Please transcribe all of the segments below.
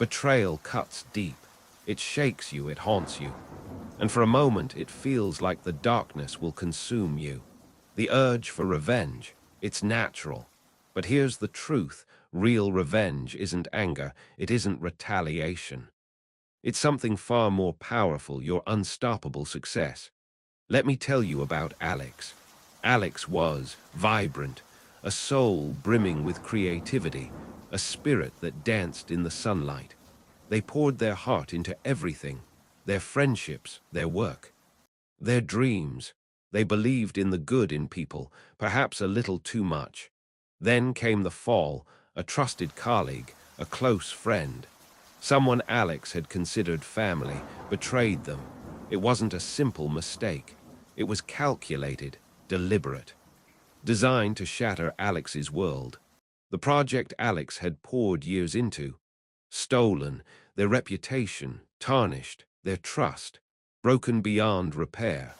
Betrayal cuts deep. It shakes you, it haunts you. And for a moment, it feels like the darkness will consume you. The urge for revenge, it's natural. But here's the truth. Real revenge isn't anger. It isn't retaliation. It's something far more powerful, your unstoppable success. Let me tell you about Alex. Alex was vibrant, a soul brimming with creativity, a spirit that danced in the sunlight. They poured their heart into everything, their friendships, their work, their dreams. They believed in the good in people, perhaps a little too much. Then came the fall, a trusted colleague, a close friend. Someone Alex had considered family, betrayed them. It wasn't a simple mistake. It was calculated, deliberate, designed to shatter Alex's world. The project Alex had poured years into, stolen, their reputation tarnished, their trust broken beyond repair.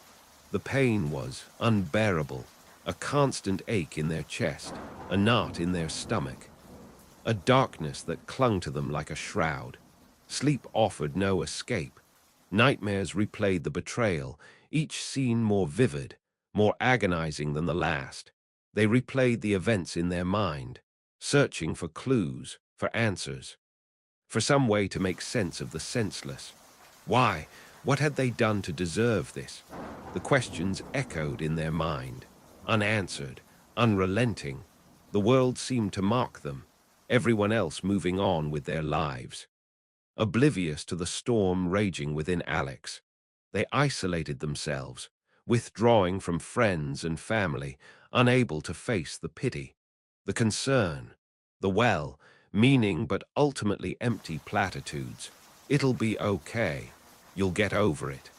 The pain was unbearable, a constant ache in their chest, a knot in their stomach, a darkness that clung to them like a shroud. Sleep offered no escape. Nightmares replayed the betrayal, each scene more vivid, more agonizing than the last. They replayed the events in their mind, searching for clues, for answers, for some way to make sense of the senseless. Why? What had they done to deserve this? The questions echoed in their mind, unanswered, unrelenting. The world seemed to mock them, everyone else moving on with their lives. Oblivious to the storm raging within Alex, they isolated themselves, withdrawing from friends and family, unable to face the pity, the concern, the well-meaning but ultimately empty platitudes. It'll be okay. You'll get over it.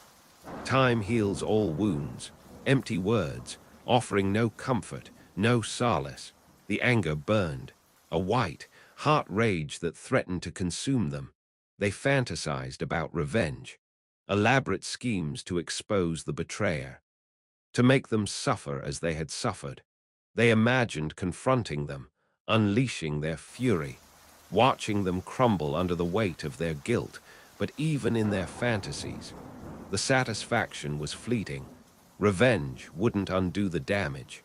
Time heals all wounds. Empty words, offering no comfort, no solace. The anger burned, a white, hot rage that threatened to consume them. They fantasized about revenge, elaborate schemes to expose the betrayer, to make them suffer as they had suffered. They imagined confronting them, unleashing their fury, watching them crumble under the weight of their guilt. But even in their fantasies, the satisfaction was fleeting. Revenge wouldn't undo the damage.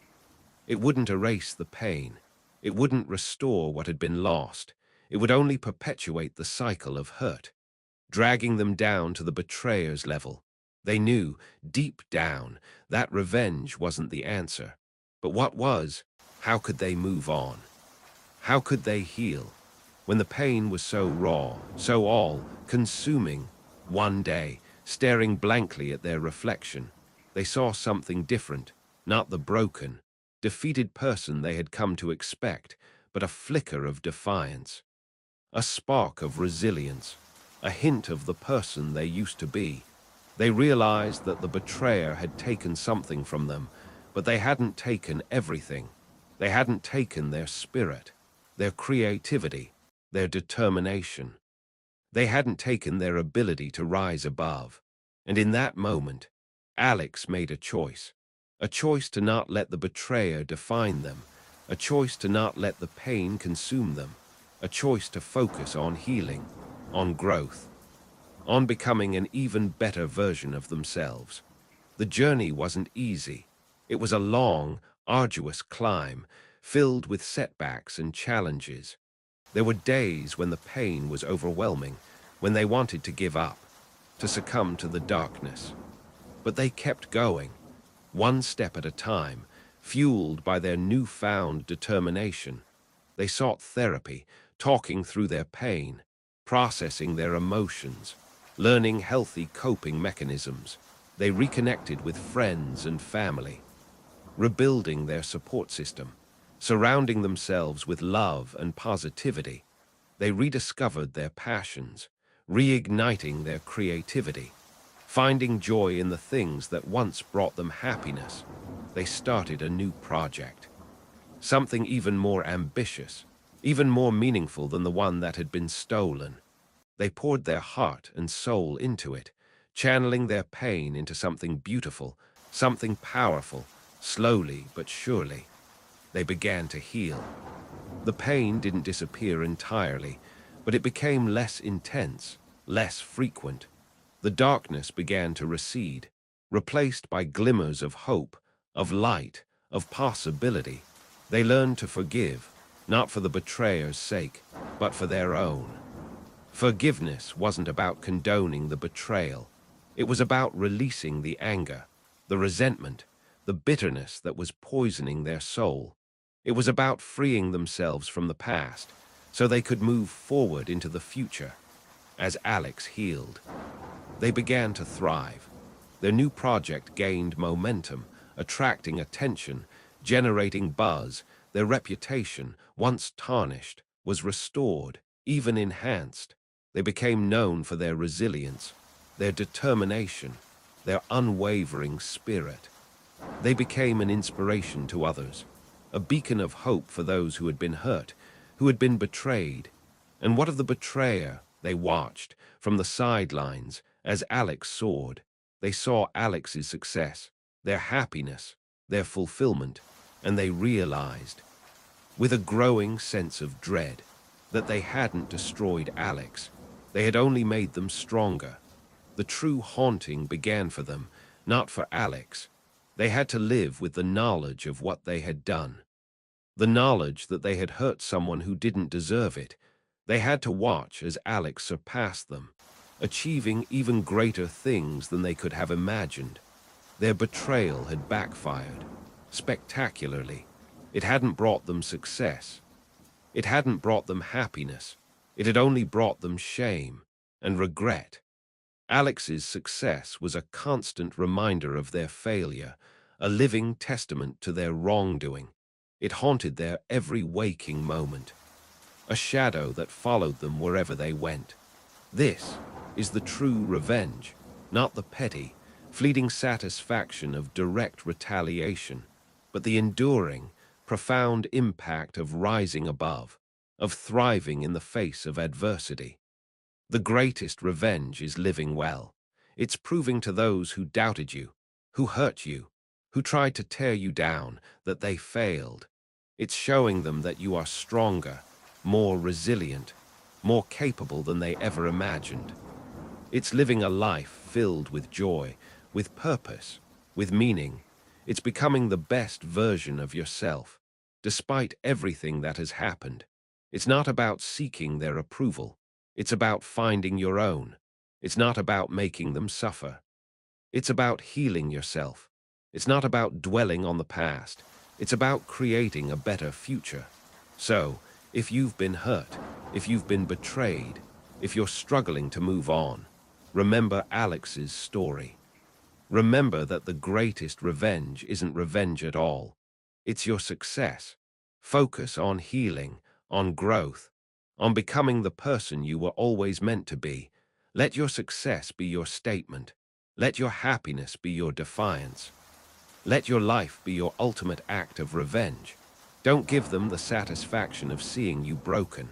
It wouldn't erase the pain. It wouldn't restore what had been lost. It would only perpetuate the cycle of hurt, dragging them down to the betrayer's level. They knew, deep down, that revenge wasn't the answer. But what was? How could they move on? How could they heal? When the pain was so raw, so all-consuming, one day, staring blankly at their reflection, they saw something different, not the broken, defeated person they had come to expect, but a flicker of defiance, a spark of resilience, a hint of the person they used to be. They realized that the betrayer had taken something from them, but they hadn't taken everything. They hadn't taken their spirit, their creativity, their determination. They hadn't taken their ability to rise above. And in that moment, Alex made a choice to not let the betrayer define them, a choice to not let the pain consume them, a choice to focus on healing, on growth, on becoming an even better version of themselves. The journey wasn't easy. It was a long, arduous climb, filled with setbacks and challenges. There were days when the pain was overwhelming, when they wanted to give up, to succumb to the darkness. But they kept going, one step at a time, fueled by their newfound determination. They sought therapy, talking through their pain, processing their emotions, learning healthy coping mechanisms. They reconnected with friends and family, rebuilding their support system, surrounding themselves with love and positivity. They rediscovered their passions, reigniting their creativity, finding joy in the things that once brought them happiness. They started a new project, something even more ambitious, even more meaningful than the one that had been stolen. They poured their heart and soul into it, channeling their pain into something beautiful, something powerful. Slowly but surely, they began to heal. The pain didn't disappear entirely, but it became less intense, less frequent. The darkness began to recede, replaced by glimmers of hope, of light, of possibility. They learned to forgive, not for the betrayer's sake, but for their own. Forgiveness wasn't about condoning the betrayal. It was about releasing the anger, the resentment, the bitterness that was poisoning their soul. It was about freeing themselves from the past so they could move forward into the future. As Alex healed, they began to thrive. Their new project gained momentum, attracting attention, generating buzz. Their reputation, once tarnished, was restored, even enhanced. They became known for their resilience, their determination, their unwavering spirit. They became an inspiration to others, a beacon of hope for those who had been hurt, who had been betrayed. And what of the betrayer? They watched from the sidelines as Alex soared. They saw Alex's success, their happiness, their fulfillment, and they realized, with a growing sense of dread, that they hadn't destroyed Alex. They had only made them stronger. The true haunting began for them, not for Alex. They had to live with the knowledge of what they had done. The knowledge that they had hurt someone who didn't deserve it. They had to watch as Alex surpassed them, achieving even greater things than they could have imagined. Their betrayal had backfired, spectacularly. It hadn't brought them success. It hadn't brought them happiness. It had only brought them shame and regret. Alex's success was a constant reminder of their failure, a living testament to their wrongdoing. It haunted their every waking moment, a shadow that followed them wherever they went. This is the true revenge, not the petty, fleeting satisfaction of direct retaliation, but the enduring, profound impact of rising above, of thriving in the face of adversity. The greatest revenge is living well. It's proving to those who doubted you, who hurt you, who tried to tear you down, that they failed. It's showing them that you are stronger, more resilient, more capable than they ever imagined. It's living a life filled with joy, with purpose, with meaning. It's becoming the best version of yourself, despite everything that has happened. It's not about seeking their approval. It's about finding your own. It's not about making them suffer. It's about healing yourself. It's not about dwelling on the past. It's about creating a better future. So, if you've been hurt, if you've been betrayed, if you're struggling to move on, remember Alex's story. Remember that the greatest revenge isn't revenge at all. It's your success. Focus on healing, on growth, on becoming the person you were always meant to be. Let your success be your statement. Let your happiness be your defiance. Let your life be your ultimate act of revenge. Don't give them the satisfaction of seeing you broken.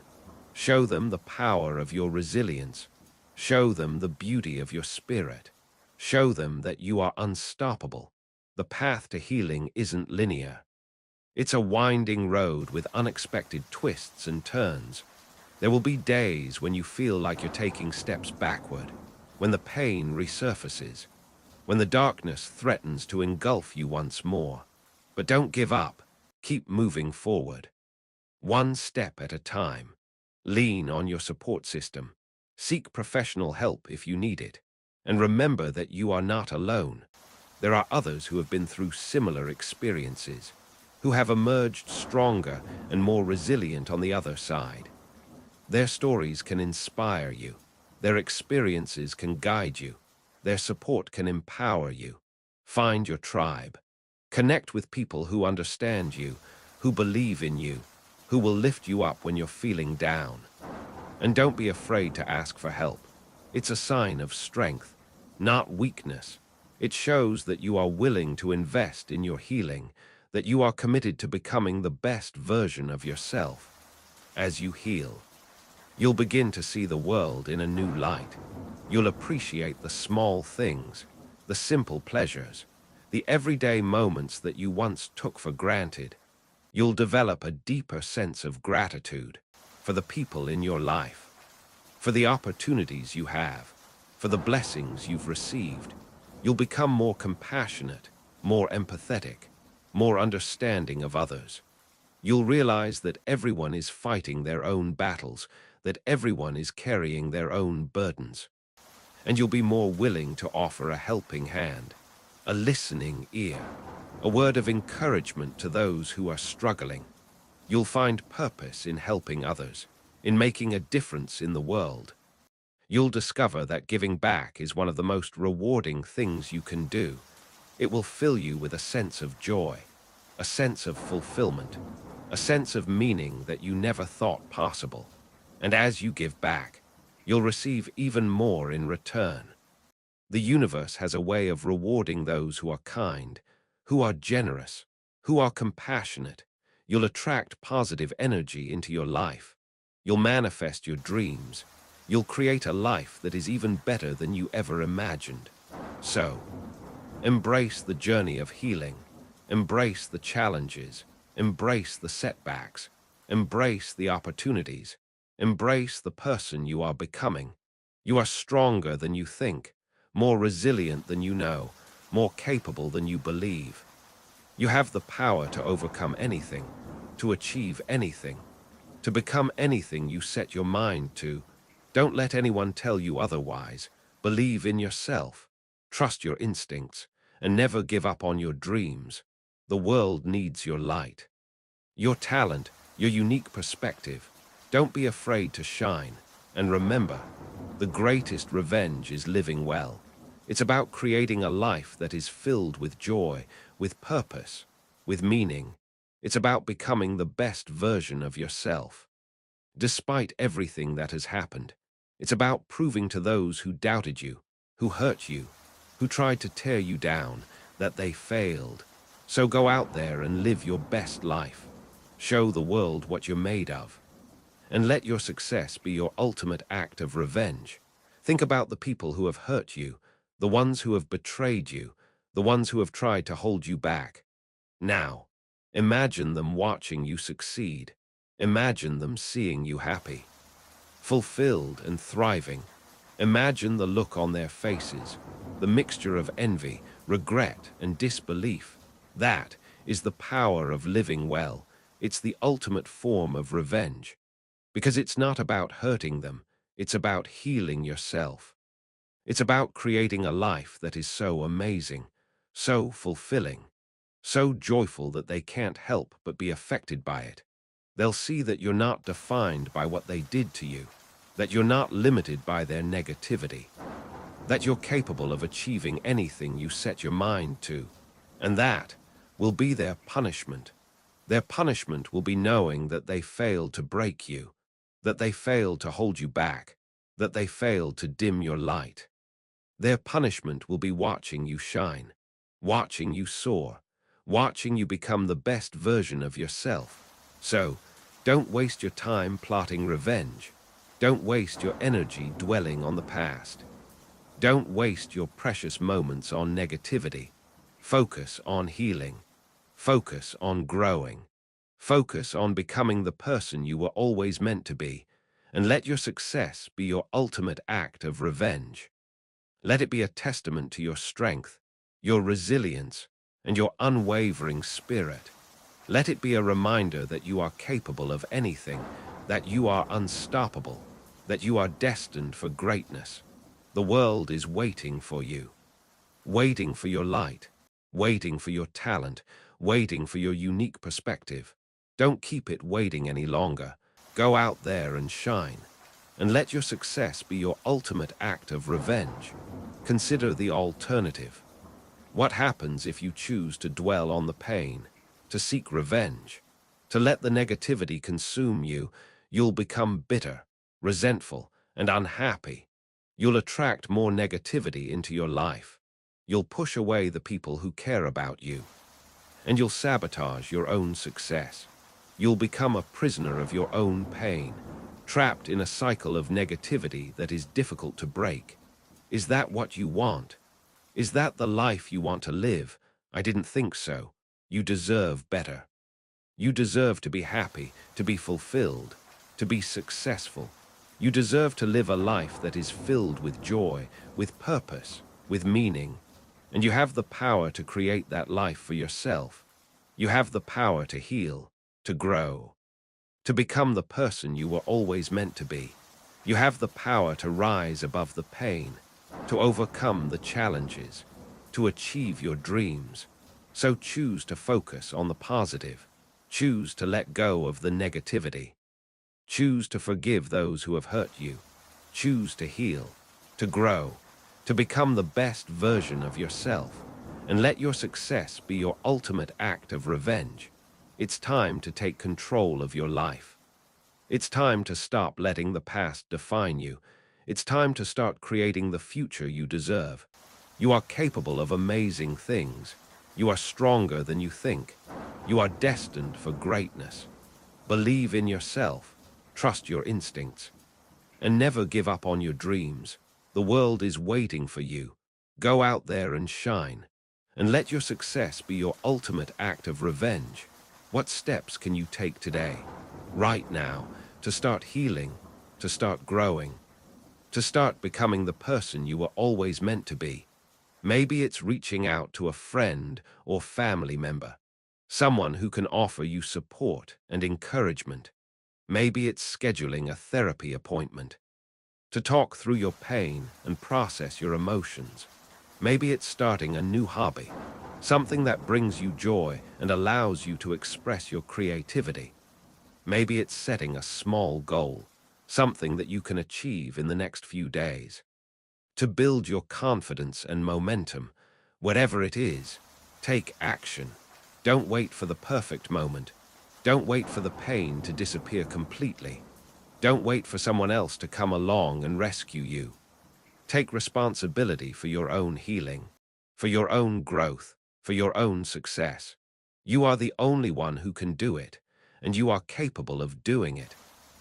Show them the power of your resilience. Show them the beauty of your spirit. Show them that you are unstoppable. The path to healing isn't linear. It's a winding road with unexpected twists and turns. There will be days when you feel like you're taking steps backward, when the pain resurfaces, when the darkness threatens to engulf you once more. But don't give up. Keep moving forward. One step at a time. Lean on your support system. Seek professional help if you need it. And remember that you are not alone. There are others who have been through similar experiences, who have emerged stronger and more resilient on the other side. Their stories can inspire you. Their experiences can guide you. Their support can empower you. Find your tribe. Connect with people who understand you, who believe in you, who will lift you up when you're feeling down. And don't be afraid to ask for help. It's a sign of strength, not weakness. It shows that you are willing to invest in your healing, that you are committed to becoming the best version of yourself. As you heal, you'll begin to see the world in a new light. You'll appreciate the small things, the simple pleasures, the everyday moments that you once took for granted. You'll develop a deeper sense of gratitude for the people in your life, for the opportunities you have, for the blessings you've received. You'll become more compassionate, more empathetic, more understanding of others. You'll realize that everyone is fighting their own battles, that everyone is carrying their own burdens. And you'll be more willing to offer a helping hand, a listening ear, a word of encouragement to those who are struggling. You'll find purpose in helping others, in making a difference in the world. You'll discover that giving back is one of the most rewarding things you can do. It will fill you with a sense of joy, a sense of fulfillment, a sense of meaning that you never thought possible. And as you give back, you'll receive even more in return. The universe has a way of rewarding those who are kind, who are generous, who are compassionate. You'll attract positive energy into your life. You'll manifest your dreams. You'll create a life that is even better than you ever imagined. So, embrace the journey of healing. Embrace the challenges. Embrace the setbacks. Embrace the opportunities. Embrace the person you are becoming. You are stronger than you think, more resilient than you know, more capable than you believe. You have the power to overcome anything, to achieve anything, to become anything you set your mind to. Don't let anyone tell you otherwise. Believe in yourself, trust your instincts, and never give up on your dreams. The world needs your light, your talent, your unique perspective. Don't be afraid to shine. And remember, the greatest revenge is living well. It's about creating a life that is filled with joy, with purpose, with meaning. It's about becoming the best version of yourself. Despite everything that has happened, it's about proving to those who doubted you, who hurt you, who tried to tear you down, that they failed. So go out there and live your best life. Show the world what you're made of. And let your success be your ultimate act of revenge. Think about the people who have hurt you, the ones who have betrayed you, the ones who have tried to hold you back. Now, imagine them watching you succeed. Imagine them seeing you happy, fulfilled and thriving. Imagine the look on their faces, the mixture of envy, regret, and disbelief. That is the power of living well. It's the ultimate form of revenge. Because it's not about hurting them, it's about healing yourself. It's about creating a life that is so amazing, so fulfilling, so joyful that they can't help but be affected by it. They'll see that you're not defined by what they did to you, that you're not limited by their negativity, that you're capable of achieving anything you set your mind to. And that will be their punishment. Their punishment will be knowing that they failed to break you, that they failed to hold you back, that they failed to dim your light. Their punishment will be watching you shine, watching you soar, watching you become the best version of yourself. So, don't waste your time plotting revenge. Don't waste your energy dwelling on the past. Don't waste your precious moments on negativity. Focus on healing. Focus on growing. Focus on becoming the person you were always meant to be, and let your success be your ultimate act of revenge. Let it be a testament to your strength, your resilience, and your unwavering spirit. Let it be a reminder that you are capable of anything, that you are unstoppable, that you are destined for greatness. The world is waiting for you, waiting for your light, waiting for your talent, waiting for your unique perspective. Don't keep it waiting any longer. Go out there and shine, and let your success be your ultimate act of revenge. Consider the alternative. What happens if you choose to dwell on the pain, to seek revenge, to let the negativity consume you? You'll become bitter, resentful, and unhappy. You'll attract more negativity into your life. You'll push away the people who care about you, and you'll sabotage your own success. You'll become a prisoner of your own pain, trapped in a cycle of negativity that is difficult to break. Is that what you want? Is that the life you want to live? I didn't think so. You deserve better. You deserve to be happy, to be fulfilled, to be successful. You deserve to live a life that is filled with joy, with purpose, with meaning. And you have the power to create that life for yourself. You have the power to heal, to grow, to become the person you were always meant to be. You have the power to rise above the pain, to overcome the challenges, to achieve your dreams. So choose to focus on the positive. Choose to let go of the negativity. Choose to forgive those who have hurt you. Choose to heal, to grow, to become the best version of yourself. And let your success be your ultimate act of revenge. It's time to take control of your life. It's time to stop letting the past define you. It's time to start creating the future you deserve. You are capable of amazing things. You are stronger than you think. You are destined for greatness. Believe in yourself. Trust your instincts. And never give up on your dreams. The world is waiting for you. Go out there and shine. And let your success be your ultimate act of revenge. What steps can you take today, right now, to start healing, to start growing, to start becoming the person you were always meant to be? Maybe it's reaching out to a friend or family member, someone who can offer you support and encouragement. Maybe it's scheduling a therapy appointment to talk through your pain and process your emotions. Maybe it's starting a new hobby, something that brings you joy and allows you to express your creativity. Maybe it's setting a small goal, something that you can achieve in the next few days. To build your confidence and momentum, whatever it is, take action. Don't wait for the perfect moment. Don't wait for the pain to disappear completely. Don't wait for someone else to come along and rescue you. Take responsibility for your own healing, for your own growth, for your own success. You are the only one who can do it, and you are capable of doing it.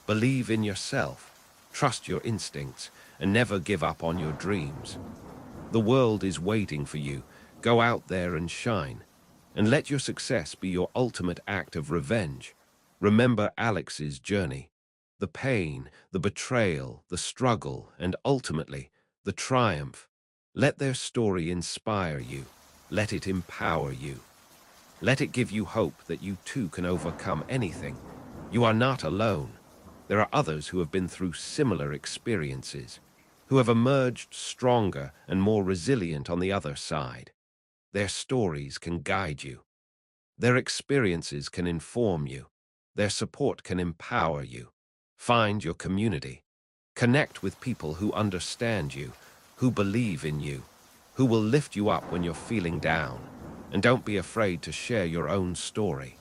Believe in yourself, trust your instincts, and never give up on your dreams. The world is waiting for you. Go out there and shine, and let your success be your ultimate act of revenge. Remember Alex's journey, the pain, the betrayal, the struggle, and ultimately, the triumph. Let their story inspire you. Let it empower you. Let it give you hope that you too can overcome anything. You are not alone. There are others who have been through similar experiences, who have emerged stronger and more resilient on the other side. Their stories can guide you. Their experiences can inform you. Their support can empower you. Find your community. Connect with people who understand you, who believe in you, who will lift you up when you're feeling down. And don't be afraid to share your own story.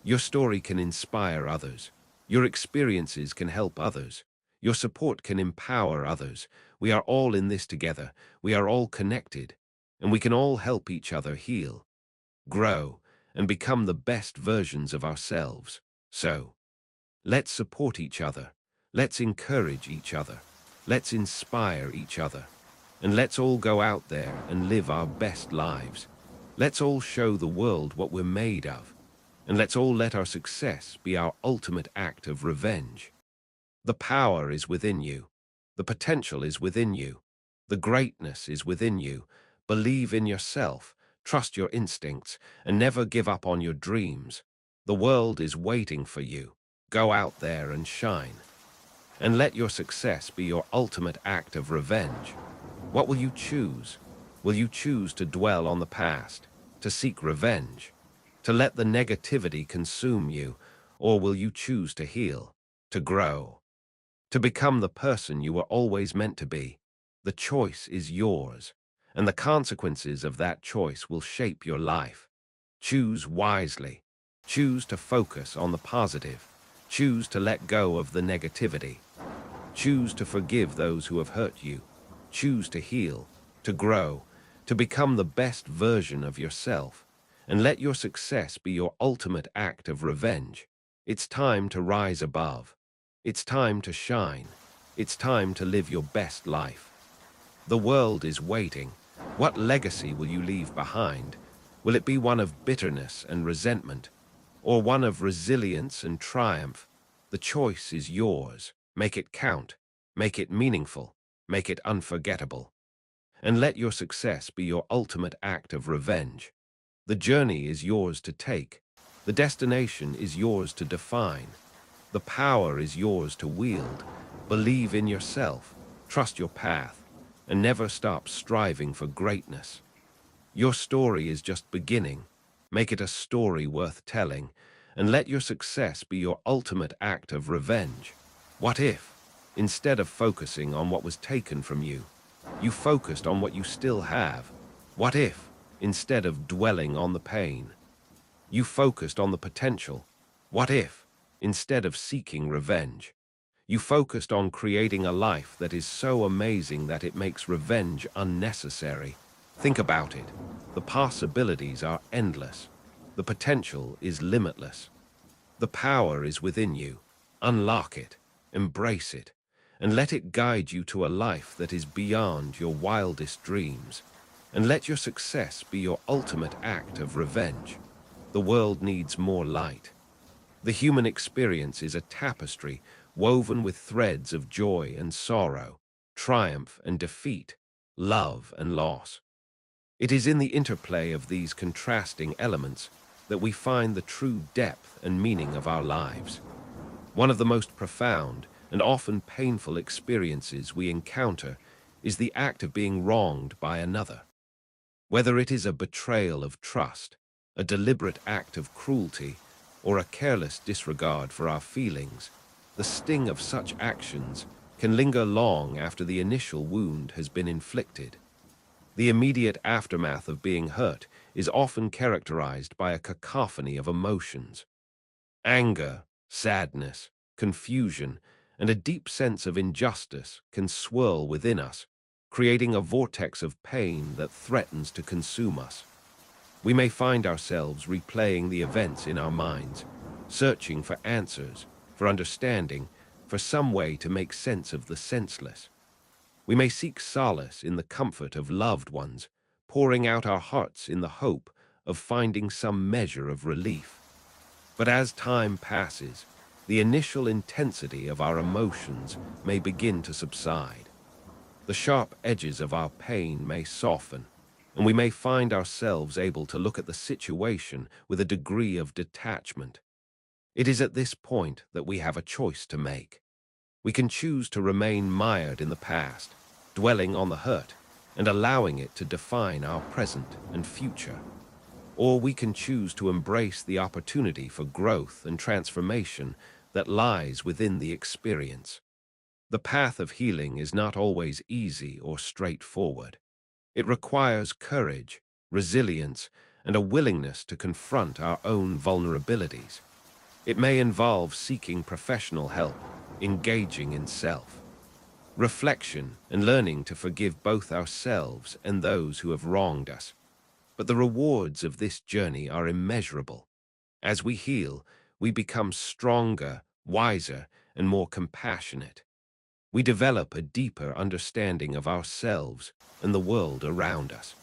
Your story can inspire others. Your experiences can help others. Your support can empower others. We are all in this together. We are all connected, and we can all help each other heal, grow, and become the best versions of ourselves. So, let's support each other. Let's encourage each other. Let's inspire each other. And let's all go out there and live our best lives. Let's all show the world what we're made of. And let's all let our success be our ultimate act of revenge. The power is within you. The potential is within you. The greatness is within you. Believe in yourself, trust your instincts, and never give up on your dreams. The world is waiting for you. Go out there and shine. And let your success be your ultimate act of revenge. What will you choose? Will you choose to dwell on the past, to seek revenge, to let the negativity consume you, or will you choose to heal, to grow, to become the person you were always meant to be? The choice is yours, and the consequences of that choice will shape your life. Choose wisely. Choose to focus on the positive. Choose to let go of the negativity. Choose to forgive those who have hurt you. Choose to heal, to grow, to become the best version of yourself, and let your success be your ultimate act of revenge. It's time to rise above. It's time to shine. It's time to live your best life. The world is waiting. What legacy will you leave behind? Will it be one of bitterness and resentment, or one of resilience and triumph? The choice is yours. Make it count. Make it meaningful. Make it unforgettable. And let your success be your ultimate act of revenge. The journey is yours to take. The destination is yours to define. The power is yours to wield. Believe in yourself, trust your path, and never stop striving for greatness. Your story is just beginning. Make it a story worth telling, and let your success be your ultimate act of revenge. What if, instead of focusing on what was taken from you, you focused on what you still have? What if, instead of dwelling on the pain, you focused on the potential? What if, instead of seeking revenge, you focused on creating a life that is so amazing that it makes revenge unnecessary? Think about it. The possibilities are endless. The potential is limitless. The power is within you. Unlock it, embrace it, and let it guide you to a life that is beyond your wildest dreams. And let your success be your ultimate act of revenge. The world needs more light. The human experience is a tapestry woven with threads of joy and sorrow, triumph and defeat, love and loss. It is in the interplay of these contrasting elements that we find the true depth and meaning of our lives. One of the most profound and often painful experiences we encounter is the act of being wronged by another. Whether it is a betrayal of trust, a deliberate act of cruelty, or a careless disregard for our feelings, the sting of such actions can linger long after the initial wound has been inflicted. The immediate aftermath of being hurt is often characterized by a cacophony of emotions. Anger, sadness, confusion, and a deep sense of injustice can swirl within us, creating a vortex of pain that threatens to consume us. We may find ourselves replaying the events in our minds, searching for answers, for understanding, for some way to make sense of the senseless. We may seek solace in the comfort of loved ones, pouring out our hearts in the hope of finding some measure of relief. But as time passes, the initial intensity of our emotions may begin to subside. The sharp edges of our pain may soften, and we may find ourselves able to look at the situation with a degree of detachment. It is at this point that we have a choice to make. We can choose to remain mired in the past, dwelling on the hurt, and allowing it to define our present and future. Or we can choose to embrace the opportunity for growth and transformation that lies within the experience. The path of healing is not always easy or straightforward. It requires courage, resilience, and a willingness to confront our own vulnerabilities. It may involve seeking professional help, engaging in self-reflection, and learning to forgive both ourselves and those who have wronged us. But the rewards of this journey are immeasurable. As we heal, we become stronger, wiser, and more compassionate. We develop a deeper understanding of ourselves and the world around us.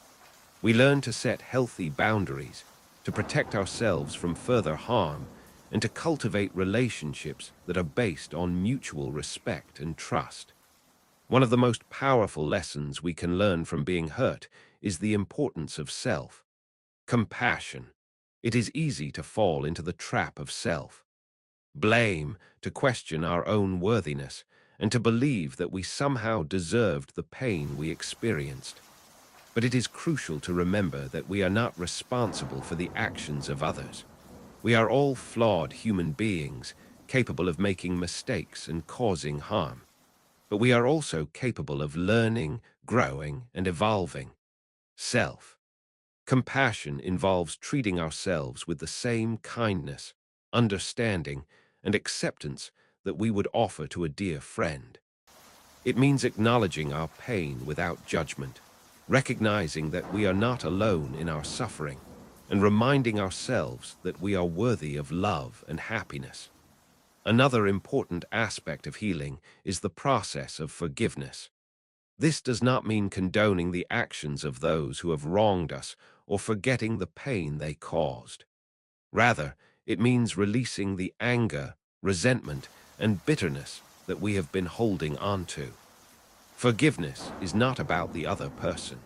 We learn to set healthy boundaries, to protect ourselves from further harm, and to cultivate relationships that are based on mutual respect and trust. One of the most powerful lessons we can learn from being hurt is the importance of self-compassion. It is easy to fall into the trap of self-blame, to question our own worthiness, and to believe that we somehow deserved the pain we experienced. But it is crucial to remember that we are not responsible for the actions of others. We are all flawed human beings, capable of making mistakes and causing harm. But we are also capable of learning, growing, and evolving. Self-compassion involves treating ourselves with the same kindness, understanding, and acceptance that we would offer to a dear friend. It means acknowledging our pain without judgment, recognizing that we are not alone in our suffering, and reminding ourselves that we are worthy of love and happiness. Another important aspect of healing is the process of forgiveness. This does not mean condoning the actions of those who have wronged us or forgetting the pain they caused. Rather, it means releasing the anger, resentment, and bitterness that we have been holding on to. Forgiveness is not about the other person.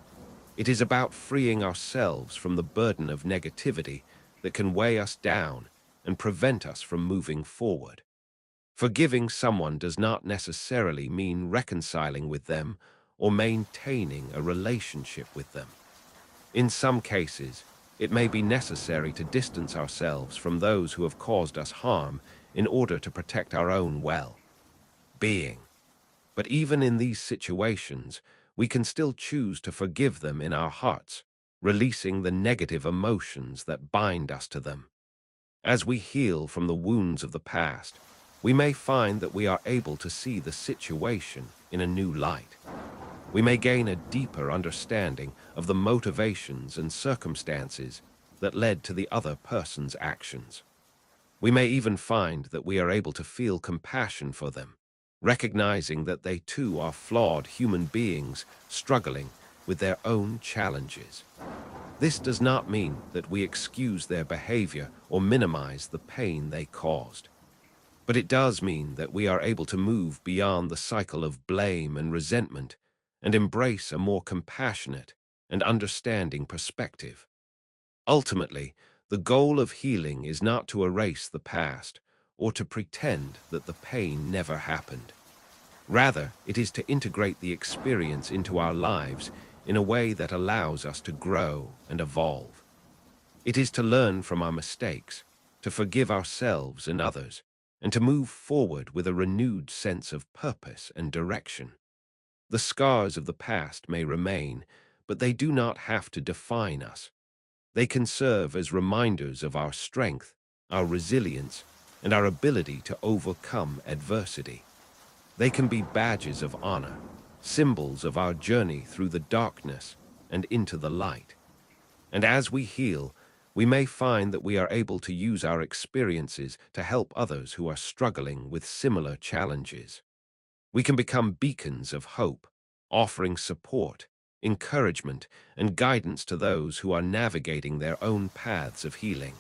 It is about freeing ourselves from the burden of negativity that can weigh us down and prevent us from moving forward. Forgiving someone does not necessarily mean reconciling with them or maintaining a relationship with them. In some cases, it may be necessary to distance ourselves from those who have caused us harm in order to protect our own well-being. But even in these situations, we can still choose to forgive them in our hearts, releasing the negative emotions that bind us to them. As we heal from the wounds of the past, we may find that we are able to see the situation in a new light. We may gain a deeper understanding of the motivations and circumstances that led to the other person's actions. We may even find that we are able to feel compassion for them, recognizing that they too are flawed human beings struggling with their own challenges. This does not mean that we excuse their behavior or minimize the pain they caused. But it does mean that we are able to move beyond the cycle of blame and resentment and embrace a more compassionate and understanding perspective. Ultimately, the goal of healing is not to erase the past or to pretend that the pain never happened. Rather, it is to integrate the experience into our lives in a way that allows us to grow and evolve. It is to learn from our mistakes, to forgive ourselves and others, and to move forward with a renewed sense of purpose and direction. The scars of the past may remain, but they do not have to define us. They can serve as reminders of our strength, our resilience, and our ability to overcome adversity. They can be badges of honor, symbols of our journey through the darkness and into the light. And as we heal, we may find that we are able to use our experiences to help others who are struggling with similar challenges. We can become beacons of hope, offering support, encouragement, and guidance to those who are navigating their own paths of healing.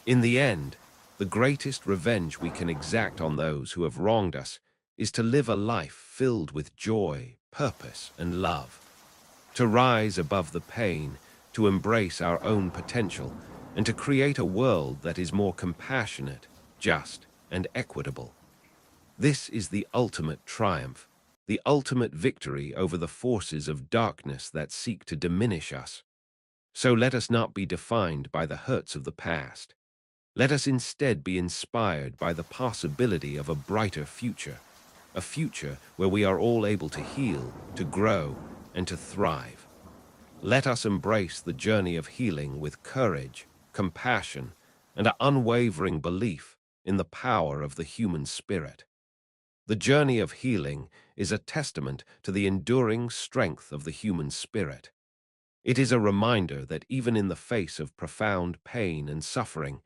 In the end, the greatest revenge we can exact on those who have wronged us is to live a life filled with joy, purpose, and love. To rise above the pain, to embrace our own potential, and to create a world that is more compassionate, just, and equitable. This is the ultimate triumph, the ultimate victory over the forces of darkness that seek to diminish us. So let us not be defined by the hurts of the past. Let us instead be inspired by the possibility of a brighter future, a future where we are all able to heal, to grow, and to thrive. Let us embrace the journey of healing with courage, compassion, and an unwavering belief in the power of the human spirit. The journey of healing is a testament to the enduring strength of the human spirit. It is a reminder that even in the face of profound pain and suffering,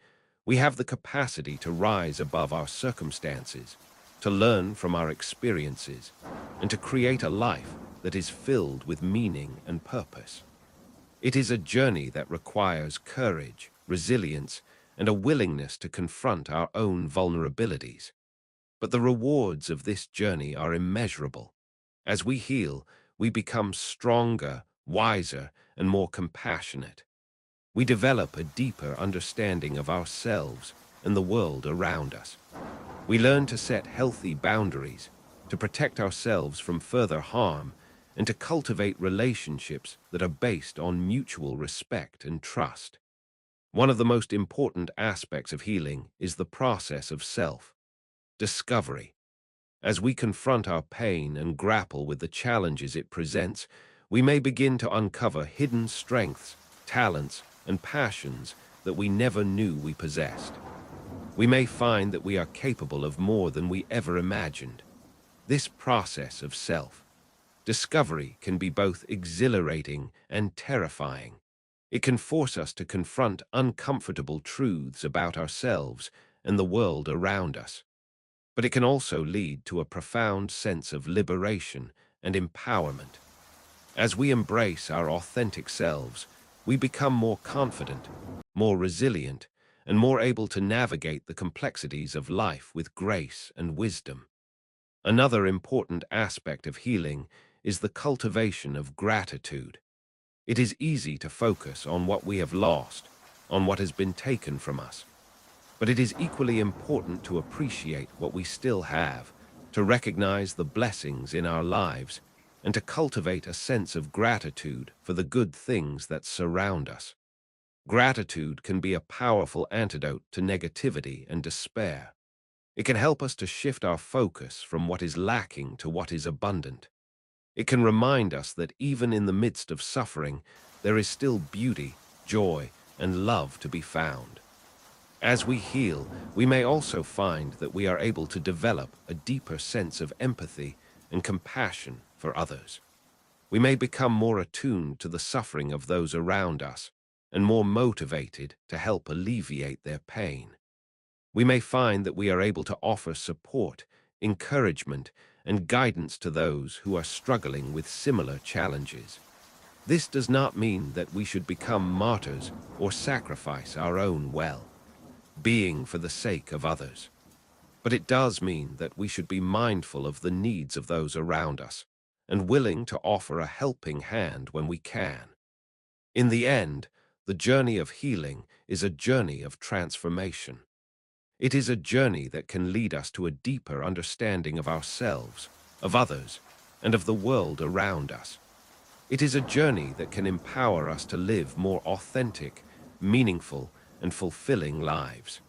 we have the capacity to rise above our circumstances, to learn from our experiences, and to create a life that is filled with meaning and purpose. It is a journey that requires courage, resilience, and a willingness to confront our own vulnerabilities. But the rewards of this journey are immeasurable. As we heal, we become stronger, wiser, and more compassionate. We develop a deeper understanding of ourselves and the world around us. We learn to set healthy boundaries, to protect ourselves from further harm, and to cultivate relationships that are based on mutual respect and trust. One of the most important aspects of healing is the process of self-discovery. As we confront our pain and grapple with the challenges it presents, we may begin to uncover hidden strengths, talents, and passions that we never knew we possessed. We may find that we are capable of more than we ever imagined. This process of self-discovery can be both exhilarating and terrifying. It can force us to confront uncomfortable truths about ourselves and the world around us. But it can also lead to a profound sense of liberation and empowerment. As we embrace our authentic selves, we become more confident, more resilient, and more able to navigate the complexities of life with grace and wisdom. Another important aspect of healing is the cultivation of gratitude. It is easy to focus on what we have lost, on what has been taken from us. But it is equally important to appreciate what we still have, to recognize the blessings in our lives, and to cultivate a sense of gratitude for the good things that surround us. Gratitude can be a powerful antidote to negativity and despair. It can help us to shift our focus from what is lacking to what is abundant. It can remind us that even in the midst of suffering, there is still beauty, joy, and love to be found. As we heal, we may also find that we are able to develop a deeper sense of empathy and compassion for others. We may become more attuned to the suffering of those around us and more motivated to help alleviate their pain. We may find that we are able to offer support, encouragement, and guidance to those who are struggling with similar challenges. This does not mean that we should become martyrs or sacrifice our own well-being for the sake of others. But it does mean that we should be mindful of the needs of those around us and willing to offer a helping hand when we can. In the end, the journey of healing is a journey of transformation. It is a journey that can lead us to a deeper understanding of ourselves, of others, and of the world around us. It is a journey that can empower us to live more authentic, meaningful, and fulfilling lives.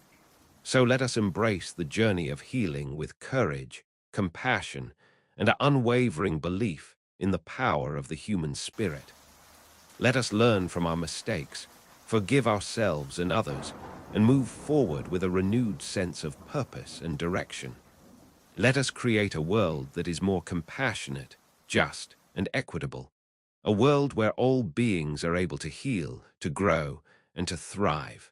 So let us embrace the journey of healing with courage, compassion, and an unwavering belief in the power of the human spirit. Let us learn from our mistakes, forgive ourselves and others, and move forward with a renewed sense of purpose and direction. Let us create a world that is more compassionate, just, and equitable, a world where all beings are able to heal, to grow, and to thrive.